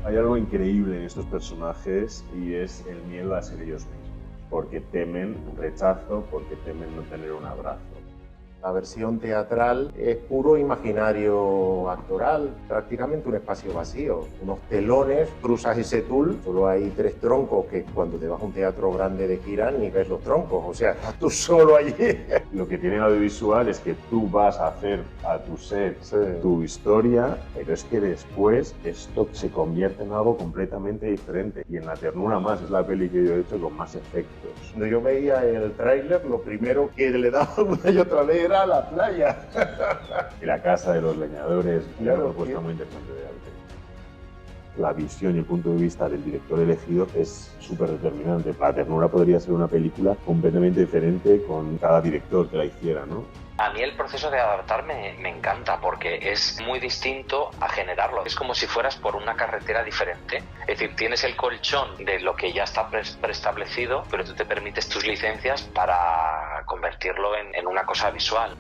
Hay algo increíble en estos personajes y es el miedo a ser ellos mismos, porque temen un rechazo, porque temen no tener un abrazo. La versión teatral es puro imaginario actoral, prácticamente un espacio vacío. Unos telones, cruzas ese tul, solo hay 3 troncos que cuando te vas a un teatro grande de gira ni ves los troncos, o sea, estás tú solo allí. Lo que tiene el audiovisual es que tú vas a hacer a tu set tu historia, pero es que después esto se convierte en algo completamente diferente. Y en La ternura más es la peli que yo he hecho con más efectos. Cuando yo veía el tráiler, lo primero que le daba una y otra vez era la playa. Y La casa de los leñadores, Claro, una propuesta muy interesante de arte. La visión y el punto de vista del director elegido es súper determinante. La ternura podría ser una película completamente diferente con cada director que la hiciera, ¿no? A mí el proceso de adaptarme me encanta porque es muy distinto a generarlo. Es como si fueras por una carretera diferente. Es decir, tienes el colchón de lo que ya está preestablecido, pero tú te permites tus licencias para convertirlo en una cosa visual.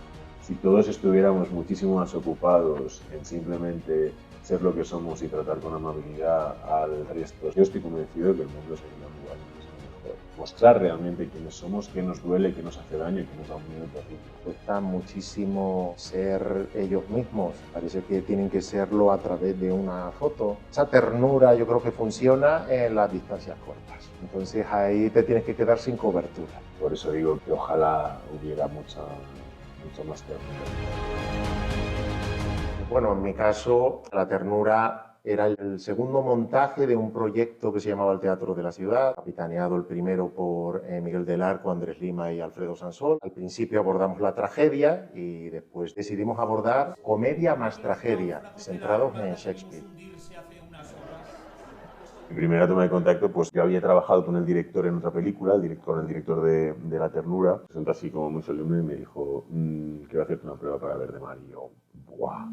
Si todos estuviéramos muchísimo más ocupados en simplemente ser lo que somos y tratar con amabilidad al resto, yo estoy convencido que el mundo sería un lugar muchísimo mejor. Mostrar realmente quiénes somos, qué nos duele, qué nos hace daño y qué nos da un miedo terrible. Cuesta muchísimo ser ellos mismos, parece que tienen que serlo a través de una foto. Esa ternura yo creo que funciona en las distancias cortas, entonces ahí te tienes que quedar sin cobertura. Por eso digo que ojalá hubiera mucha más ternura. Bueno, en mi caso, la ternura era el segundo montaje de un proyecto que se llamaba el Teatro de la Ciudad, capitaneado el primero por Miguel del Arco, Andrés Lima y Alfredo Sansol. Al principio abordamos la tragedia y después decidimos abordar comedia más tragedia, centrados en Shakespeare. Mi primera toma de contacto, pues yo había trabajado con el director en otra película, el director de La ternura. Se sentó así como muy solemne y me dijo, quiero hacerte una prueba para ver de mar. Y yo, ¡buah!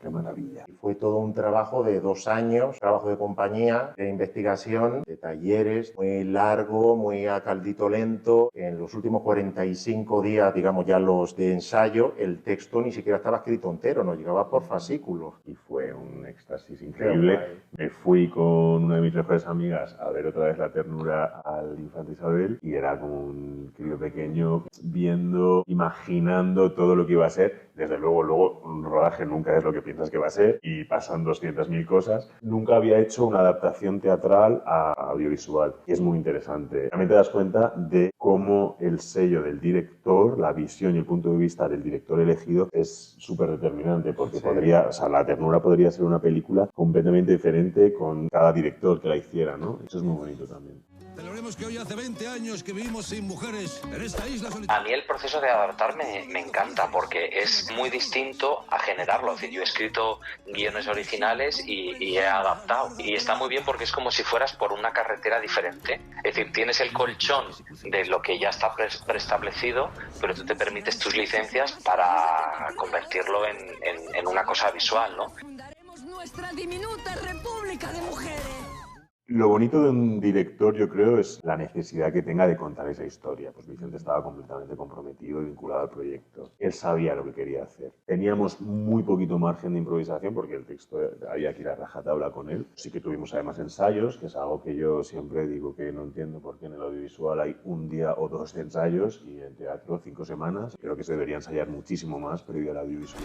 ¡Qué maravilla! Y fue todo un trabajo de 2 años, trabajo de compañía, de investigación, de talleres, muy largo, muy a caldito lento. En los últimos 45 días, digamos ya los de ensayo, el texto ni siquiera estaba escrito entero, nos llegaba por fascículos. Y fue un éxtasis increíble. Me fui con una de mis mejores amigas a ver otra vez La ternura al Infante Isabel y era como un crío pequeño viendo, imaginando todo lo que iba a ser. Desde luego un rodaje nunca es lo que piensas que va a ser y pasan 200.000 cosas. Nunca había hecho una adaptación teatral a audiovisual y es muy interesante. También te das cuenta de cómo el sello del director, la visión y el punto de vista del director elegido es súper determinante porque La ternura podría ser una película completamente diferente con cada director que la hiciera, ¿no? Eso es muy bonito también. Celebremos que hoy hace 20 años que vivimos sin mujeres en esta isla solitaria. A mí el proceso de adaptarme me encanta porque es muy distinto a generarlo. Es decir, yo he escrito guiones originales y he adaptado. Y está muy bien porque es como si fueras por una carretera diferente. Es decir, tienes el colchón de lo que ya está preestablecido, pero tú te permites tus licencias para convertirlo en una cosa visual, ¿no? Fundaremos nuestra diminuta república de mujeres. Lo bonito de un director, yo creo, es la necesidad que tenga de contar esa historia. Pues Vicente estaba completamente comprometido y vinculado al proyecto. Él sabía lo que quería hacer. Teníamos muy poquito margen de improvisación porque el texto había que ir a rajatabla con él. Sí que tuvimos además ensayos, que es algo que yo siempre digo que no entiendo por qué en el audiovisual hay un día o 2 ensayos y en teatro 5 semanas. Creo que se debería ensayar muchísimo más previo al audiovisual.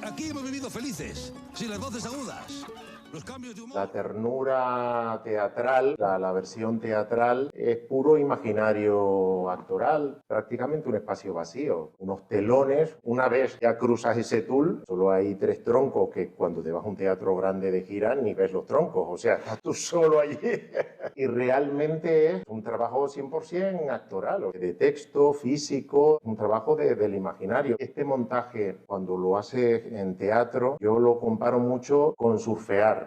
Aquí hemos vivido felices, sin las voces agudas. Los cambios de humor. La ternura teatral, la versión teatral, es puro imaginario actoral, prácticamente un espacio vacío. Unos telones, una vez ya cruzas ese tul, solo hay 3 troncos que cuando te vas a un teatro grande de gira ni ves los troncos, o sea, estás tú solo allí. Y realmente es un trabajo 100% actoral, de texto, físico, un trabajo del imaginario. Este montaje, cuando lo haces en teatro, yo lo comparo mucho con surfear.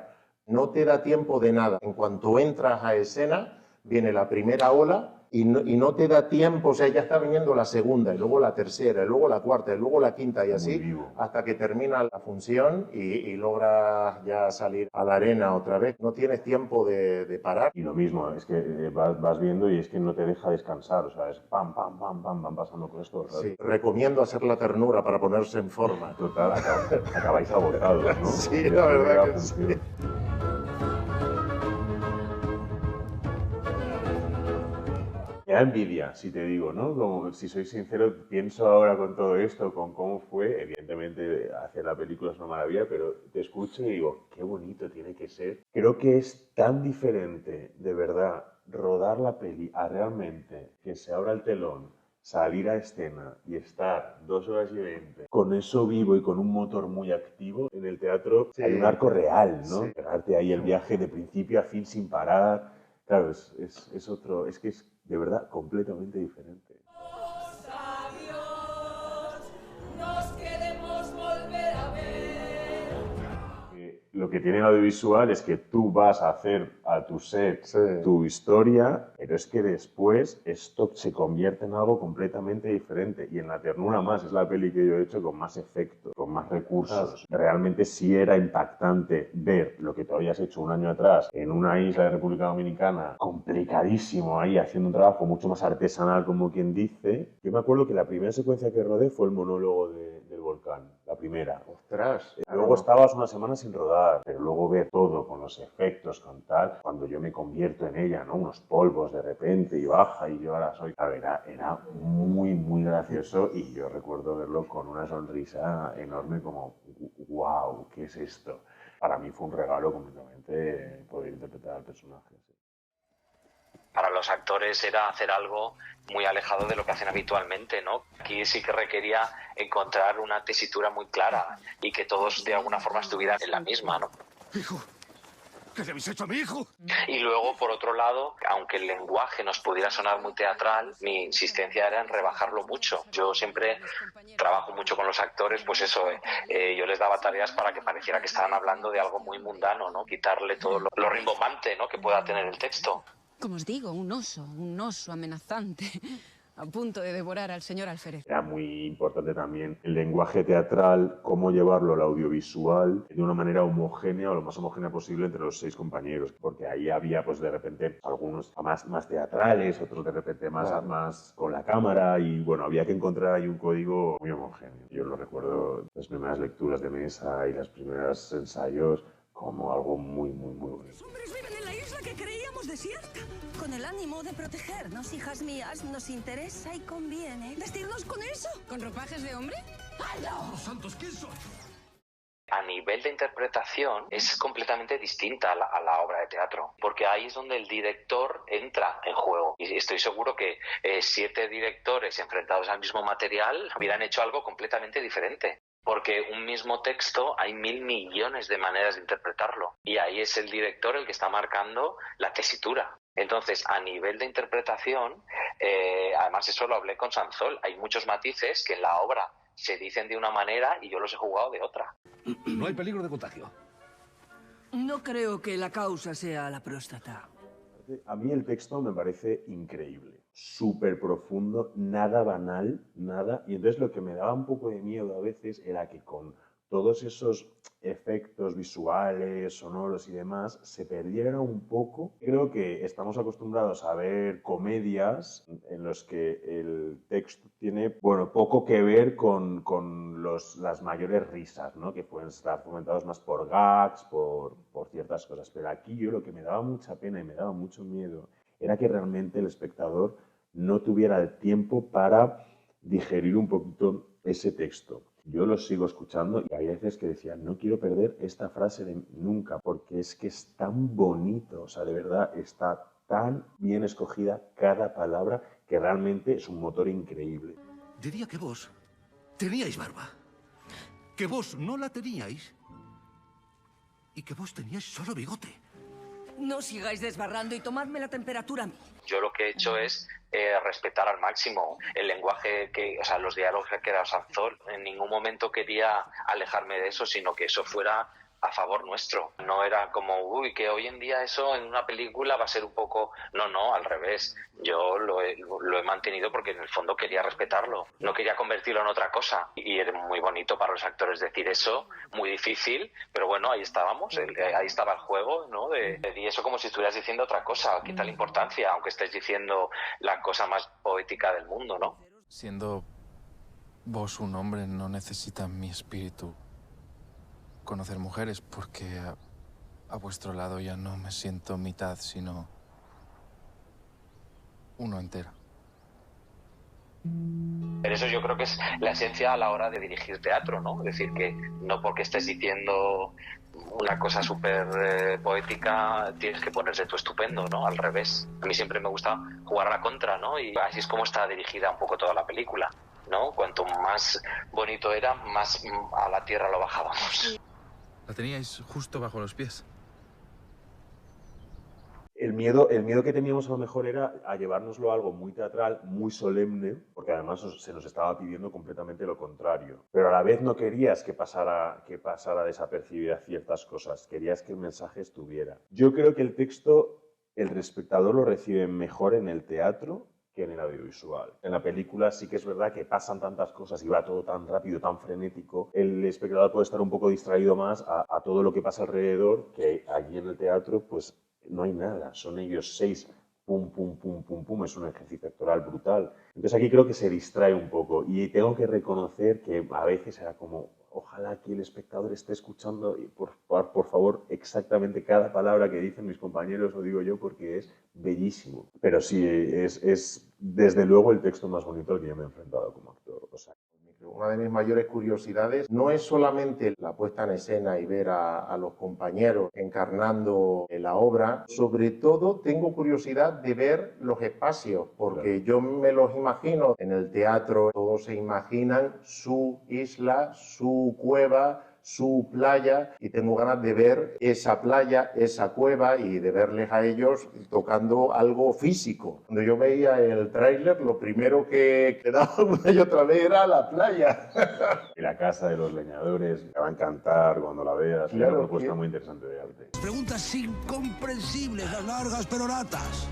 No te da tiempo de nada. En cuanto entras a escena, viene la primera ola y no te da tiempo, o sea, ya está viniendo la segunda, y luego la tercera, y luego la cuarta, y luego la quinta, y así, hasta que termina la función y logras ya salir a la arena otra vez. No tienes tiempo de parar. Y lo mismo, es que vas viendo y es que no te deja descansar, o sea, es pam, pam, pam, pam, van pasando cosas todo el rato. Sí, recomiendo hacer la ternura para ponerse en forma. Total, acabáis agotados, ¿no? Sí, la verdad que sí. da envidia, si te digo, ¿no? Como, si soy sincero, pienso ahora con todo esto, con cómo fue, evidentemente hacer la película es una maravilla, pero te escucho y digo, qué bonito tiene que ser. Creo que es tan diferente, de verdad, rodar la peli a realmente que se abra el telón, salir a escena y estar 2 horas y 20 con eso vivo y con un motor muy activo. En el teatro hay un arco real, ¿no? Sí. Pegarte ahí el viaje de principio a fin sin parar. Claro, es otro, es que es de verdad completamente diferente. Lo que tiene el audiovisual es que tú vas a hacer a tu set tu historia, pero es que después esto se convierte en algo completamente diferente. Y en La ternura más, es la peli que yo he hecho con más efectos, con más recursos. Realmente sí era impactante ver lo que tú habías hecho un año atrás en una isla de República Dominicana, complicadísimo ahí, haciendo un trabajo mucho más artesanal, como quien dice. Yo me acuerdo que la primera secuencia que rodé fue el monólogo del volcán, la primera. Ostras. Luego estabas una semana sin rodar, pero luego ver todo con los efectos, con tal, cuando yo me convierto en ella, ¿no? Unos polvos de repente y baja y yo ahora soy... Claro, era muy, muy gracioso y yo recuerdo verlo con una sonrisa enorme como, wow, ¿qué es esto? Para mí fue un regalo completamente poder interpretar al personaje. Sí. Para los actores era hacer algo muy alejado de lo que hacen habitualmente, ¿no? Aquí sí que requería encontrar una tesitura muy clara y que todos de alguna forma estuvieran en la misma, ¿no? Hijo, ¿qué le habéis hecho a mi hijo? Y luego, por otro lado, aunque el lenguaje nos pudiera sonar muy teatral, mi insistencia era en rebajarlo mucho. Yo siempre trabajo mucho con los actores, pues eso, yo les daba tareas para que pareciera que estaban hablando de algo muy mundano, ¿no? Quitarle todo lo rimbombante, ¿no?, que pueda tener el texto. Como os digo, un oso amenazante, a punto de devorar al señor alférez. Era muy importante también el lenguaje teatral, cómo llevarlo al audiovisual de una manera homogénea o lo más homogénea posible entre los 6 compañeros, porque ahí había pues de repente algunos más teatrales, otros de repente más con la cámara y bueno, había que encontrar ahí un código muy homogéneo. Yo lo recuerdo, las primeras lecturas de mesa y los primeros ensayos como algo muy, muy, muy bonito. Los hombres viven en la isla que creíamos desierta. Con el ánimo de protegernos, hijas mías, nos interesa y conviene. ¿Vestirnos con eso? ¿Con ropajes de hombre? ¡Ah, no! ¡Santos, quién soy! A nivel de interpretación es completamente distinta a la obra de teatro, porque ahí es donde el director entra en juego. Y estoy seguro que 7 directores enfrentados al mismo material hubieran hecho algo completamente diferente. Porque un mismo texto hay 1000 millones de maneras de interpretarlo. Y ahí es el director el que está marcando la tesitura. Entonces, a nivel de interpretación, además eso lo hablé con Sanzol, hay muchos matices que en la obra se dicen de una manera y yo los he jugado de otra. No hay peligro de contagio. No creo que la causa sea la próstata. A mí el texto me parece increíble, súper profundo, nada banal, nada. Y entonces lo que me daba un poco de miedo a veces era que con todos esos efectos visuales, sonoros y demás, se perdiera un poco. Creo que estamos acostumbrados a ver comedias en los que el texto tiene, bueno, poco que ver con las mayores risas, ¿no? Que pueden estar fomentados más por gags, por ciertas cosas. Pero aquí yo lo que me daba mucha pena y me daba mucho miedo era que realmente el espectador no tuviera el tiempo para digerir un poquito ese texto. Yo lo sigo escuchando y hay veces que decía, no quiero perder esta frase de nunca, porque es que es tan bonito, o sea, de verdad está tan bien escogida cada palabra que realmente es un motor increíble. Diría que vos teníais barba, que vos no la teníais y que vos teníais solo bigote. No sigáis desbarrando y tomadme la temperatura a mí. Yo lo que he hecho es respetar al máximo el lenguaje, o sea, los diálogos que era Sanzol. En ningún momento quería alejarme de eso, sino que eso fuera a favor nuestro. No era como, uy, que hoy en día eso en una película va a ser un poco... No, al revés. Yo lo he mantenido porque en el fondo quería respetarlo. No quería convertirlo en otra cosa. Y era muy bonito para los actores decir eso, muy difícil, pero bueno, ahí estábamos, ahí estaba el juego, ¿no? Y eso como si estuvieras diciendo otra cosa, quita la importancia, aunque estés diciendo la cosa más poética del mundo, ¿no? Siendo vos un hombre, no necesita mi espíritu conocer mujeres, porque a vuestro lado ya no me siento mitad, sino uno entero. Pero eso yo creo que es la esencia a la hora de dirigir teatro, ¿no? Es decir, que no porque estés diciendo una cosa súper poética tienes que ponerse tú estupendo, ¿no? Al revés. A mí siempre me gusta jugar a la contra, ¿no? Y así es como está dirigida un poco toda la película, ¿no? Cuanto más bonito era, más a la tierra lo bajábamos. La teníais justo bajo los pies. El miedo que teníamos a lo mejor era a llevárnoslo a algo muy teatral, muy solemne, porque además se nos estaba pidiendo completamente lo contrario. Pero a la vez no querías que pasara desapercibida ciertas cosas, querías que el mensaje estuviera. Yo creo que el texto, el espectador lo recibe mejor en el teatro que en el audiovisual. En la película sí que es verdad que pasan tantas cosas y va todo tan rápido, tan frenético. El espectador puede estar un poco distraído más a todo lo que pasa alrededor, que allí en el teatro pues no hay nada, son ellos 6, pum, pum, pum, pum, pum, es un ejercicio actoral brutal. Entonces aquí creo que se distrae un poco y tengo que reconocer que a veces era como, ojalá que el espectador esté escuchando, por favor, exactamente cada palabra que dicen mis compañeros, lo digo yo, porque es bellísimo. Pero sí, es desde luego el texto más bonito al que yo me he enfrentado como actor. O sea, una de mis mayores curiosidades no es solamente la puesta en escena y ver a los compañeros encarnando la obra, sobre todo tengo curiosidad de ver los espacios, porque yo me los imagino en el teatro, todos se imaginan su isla, su cueva, su playa, y tengo ganas de ver esa playa, esa cueva y de verles a ellos tocando algo físico. Cuando yo veía el tráiler, lo primero que quedaba una y otra vez era la playa. Y la casa de los leñadores, te va a encantar cuando la veas, es una propuesta muy interesante de arte. Preguntas incomprensibles, las largas peroratas.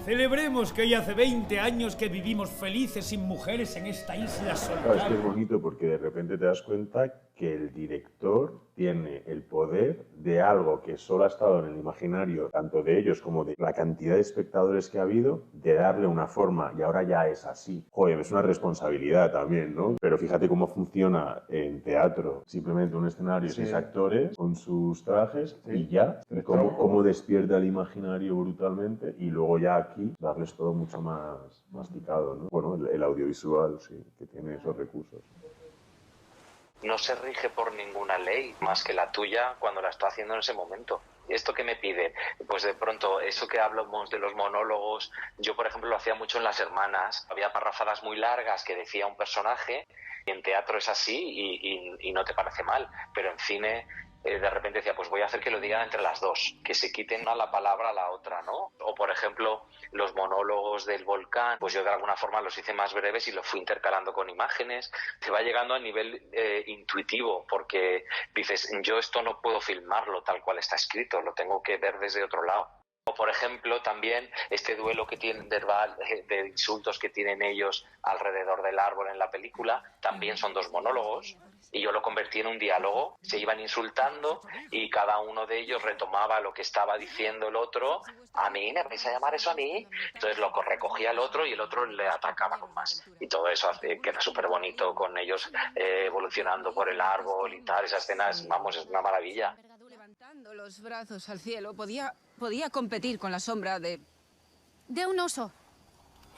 Celebremos que hoy hace 20 años que vivimos felices sin mujeres en esta isla solitaria. Claro, es que es bonito porque de repente te das cuenta que el director tiene el poder de algo que solo ha estado en el imaginario, tanto de ellos como de la cantidad de espectadores que ha habido, de darle una forma, y ahora ya es así. Joder, es una responsabilidad también, ¿no? Pero fíjate cómo funciona en teatro, simplemente un escenario, 6 actores con sus trajes y ya, y cómo despierta el imaginario brutalmente, y luego ya aquí darles todo mucho más masticado, ¿no? Bueno, el audiovisual, sí, que tiene esos recursos. No se rige por ninguna ley más que la tuya cuando la está haciendo en ese momento. ¿Esto qué me pide? Pues de pronto, eso que hablamos de los monólogos, yo por ejemplo lo hacía mucho en Las Hermanas. Había parrafadas muy largas que decía un personaje, y en teatro es así y no te parece mal, pero en cine de repente decía, pues voy a hacer que lo digan entre las dos, que se quiten a la palabra a la otra, ¿no? O por ejemplo, los monólogos del volcán, pues yo de alguna forma los hice más breves y los fui intercalando con imágenes. Se va llegando a nivel intuitivo, porque dices, yo esto no puedo filmarlo tal cual está escrito, lo tengo que ver desde otro lado. O por ejemplo también este duelo que tienen verbal de insultos que tienen ellos alrededor del árbol en la película, también son 2 monólogos y yo lo convertí en un diálogo. Se iban insultando y cada uno de ellos retomaba lo que estaba diciendo el otro. ¿A mí me vais a llamar eso a mí? Entonces lo recogía el otro y el otro le atacaba con más. Y todo eso hace que era súper bonito con ellos evolucionando por el árbol y tal. Esa escena es, vamos, es una maravilla. Levantando los brazos al cielo, podía competir con la sombra de un oso.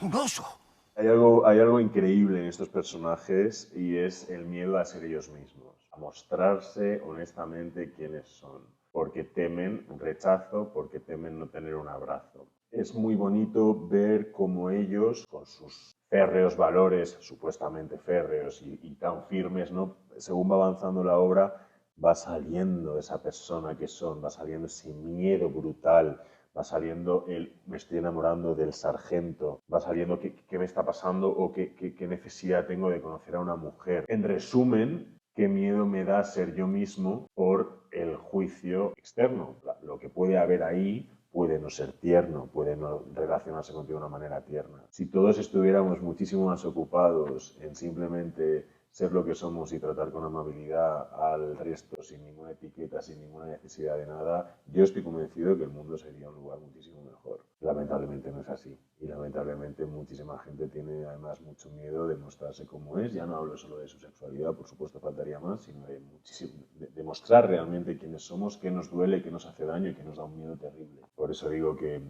¡Un oso! Hay algo increíble en estos personajes y es el miedo a ser ellos mismos, a mostrarse honestamente quiénes son, porque temen un rechazo, porque temen no tener un abrazo. Es muy bonito ver cómo ellos, con sus férreos valores, supuestamente férreos y tan firmes, ¿no? Según va avanzando la obra, va saliendo esa persona que son, va saliendo ese miedo brutal, va saliendo me estoy enamorando del sargento, va saliendo qué me está pasando o qué necesidad tengo de conocer a una mujer. En resumen, qué miedo me da ser yo mismo por el juicio externo. Lo que puede haber ahí puede no ser tierno, puede no relacionarse contigo de una manera tierna. Si todos estuviéramos muchísimo más ocupados en simplemente ser lo que somos y tratar con amabilidad al resto sin ninguna etiqueta, sin ninguna necesidad de nada, yo estoy convencido de que el mundo sería un lugar muchísimo mejor. Lamentablemente no es así. Y lamentablemente muchísima gente tiene además mucho miedo de mostrarse como es. Ya no hablo solo de su sexualidad, por supuesto faltaría más, sino de mostrar realmente quiénes somos, qué nos duele, qué nos hace daño y qué nos da un miedo terrible. Por eso digo que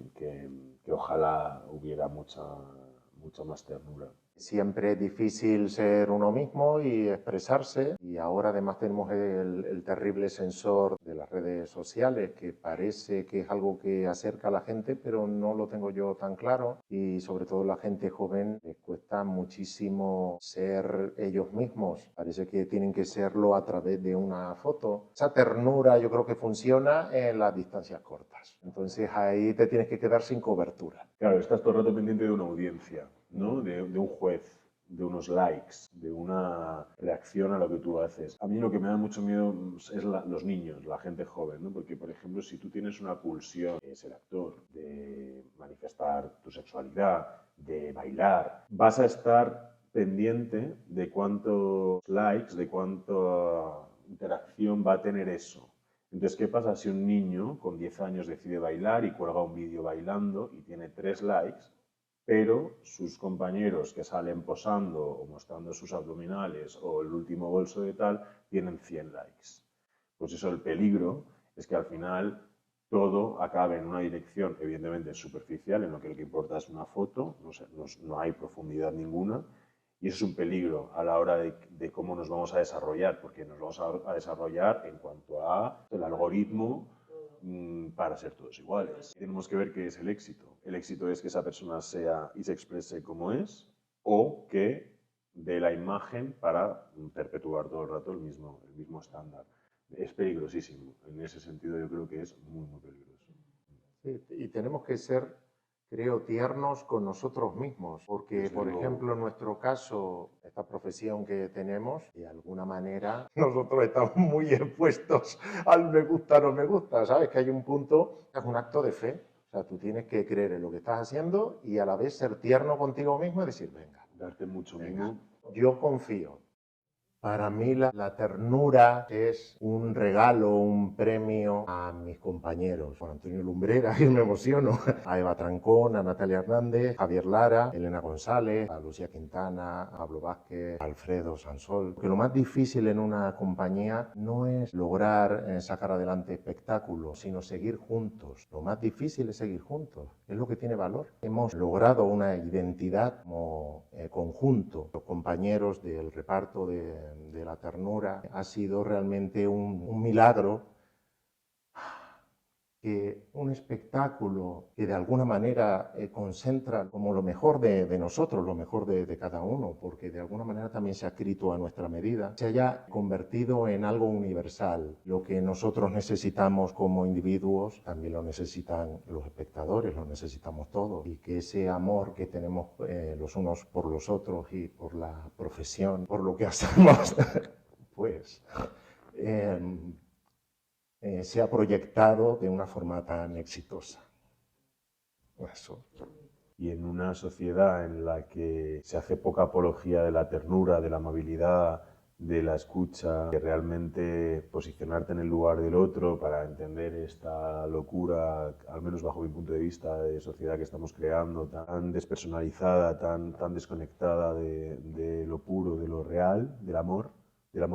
ojalá hubiera mucha mucha más ternura. Siempre es difícil ser uno mismo y expresarse, y ahora además tenemos el terrible sensor de las redes sociales, que parece que es algo que acerca a la gente, pero no lo tengo yo tan claro, y sobre todo la gente joven les cuesta muchísimo ser ellos mismos, parece que tienen que serlo a través de una foto. Esa ternura yo creo que funciona en las distancias cortas, entonces ahí te tienes que quedar sin cobertura. Claro, estás todo el rato pendiente de una audiencia, ¿no? De un juez, de unos likes, de una reacción a lo que tú haces. A mí lo que me da mucho miedo es los niños, la gente joven, ¿no? Porque, por ejemplo, si tú tienes una pulsión de ser actor, de manifestar tu sexualidad, de bailar, vas a estar pendiente de cuántos likes, de cuánta interacción va a tener eso. Entonces, ¿qué pasa si un niño con 10 años decide bailar y cuelga un vídeo bailando y tiene 3 likes, pero sus compañeros que salen posando o mostrando sus abdominales o el último bolso de tal tienen 100 likes? Pues eso, el peligro es que al final todo acabe en una dirección evidentemente superficial, en lo que importa es una foto, no hay profundidad ninguna. Y eso es un peligro a la hora de cómo nos vamos a desarrollar, porque nos vamos a desarrollar en cuanto a el algoritmo para ser todos iguales. Tenemos que ver qué es el éxito. El éxito es que esa persona sea y se exprese como es, o que dé la imagen para perpetuar todo el rato el mismo estándar. Es peligrosísimo. En ese sentido yo creo que es muy, muy peligroso. Sí, y tenemos que ser, creo, tiernos con nosotros mismos, porque, por ejemplo, en nuestro caso, esta profesión que tenemos, de alguna manera, nosotros estamos muy expuestos al me gusta, no me gusta, ¿sabes? Que hay un punto, es un acto de fe, o sea, tú tienes que creer en lo que estás haciendo y a la vez ser tierno contigo mismo y decir, venga, darte mucho mimo. Yo confío. Para mí la ternura es un regalo, un premio a mis compañeros. Juan Antonio Lumbrera, y me emociono, a Eva Trancón, a Natalia Hernández, a Javier Lara, Elena González, a Lucía Quintana, a Pablo Vázquez, a Alfredo Sansol. Porque lo más difícil en una compañía no es lograr sacar adelante espectáculos, sino seguir juntos. Lo más difícil es seguir juntos, es lo que tiene valor. Hemos logrado una identidad como conjunto. Los compañeros del reparto de la ternura ha sido realmente un milagro, que un espectáculo que de alguna manera concentra como lo mejor de nosotros, lo mejor de cada uno, porque de alguna manera también se ha escrito a nuestra medida, se haya convertido en algo universal. Lo que nosotros necesitamos como individuos también lo necesitan los espectadores, lo necesitamos todos, y que ese amor que tenemos los unos por los otros y por la profesión, por lo que hacemos, pues se ha proyectado de una forma tan exitosa. Eso. Y en una sociedad en la que se hace poca apología de la ternura, de la amabilidad, de la escucha, de realmente posicionarte en el lugar del otro para entender esta locura, al menos bajo mi punto de vista, de sociedad que estamos creando, tan despersonalizada, tan desconectada de lo puro, de lo real, del amor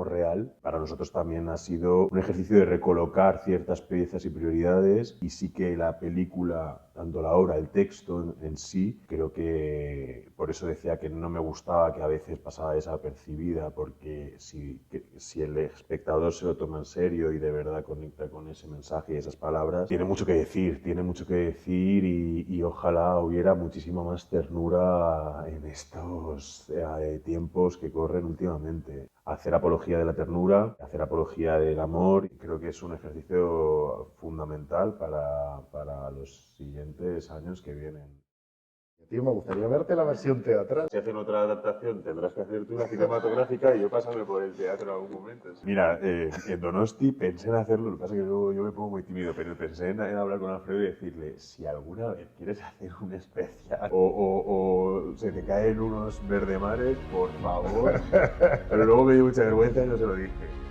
real, para nosotros también ha sido un ejercicio de recolocar ciertas piezas y prioridades, y sí que la película, tanto la obra, el texto en sí, creo que por eso decía que no me gustaba que a veces pasaba desapercibida, porque si el espectador se lo toma en serio y de verdad conecta con ese mensaje y esas palabras, tiene mucho que decir y ojalá hubiera muchísima más ternura en estos tiempos que corren últimamente. Hacer apología de la ternura, hacer apología del amor, creo que es un ejercicio fundamental para los siguientes años que vienen. Tío, me gustaría verte la versión teatral. Si hacen otra adaptación, tendrás que hacer tú una cinematográfica y yo pásame por el teatro en algún momento. Mira, en Donosti pensé en hacerlo, lo que pasa es que yo me pongo muy tímido, pero pensé en hablar con Alfredo y decirle, si alguna vez quieres hacer un especial o se te caen unos verdemares, por favor. Pero luego me dio mucha vergüenza y no se lo dije.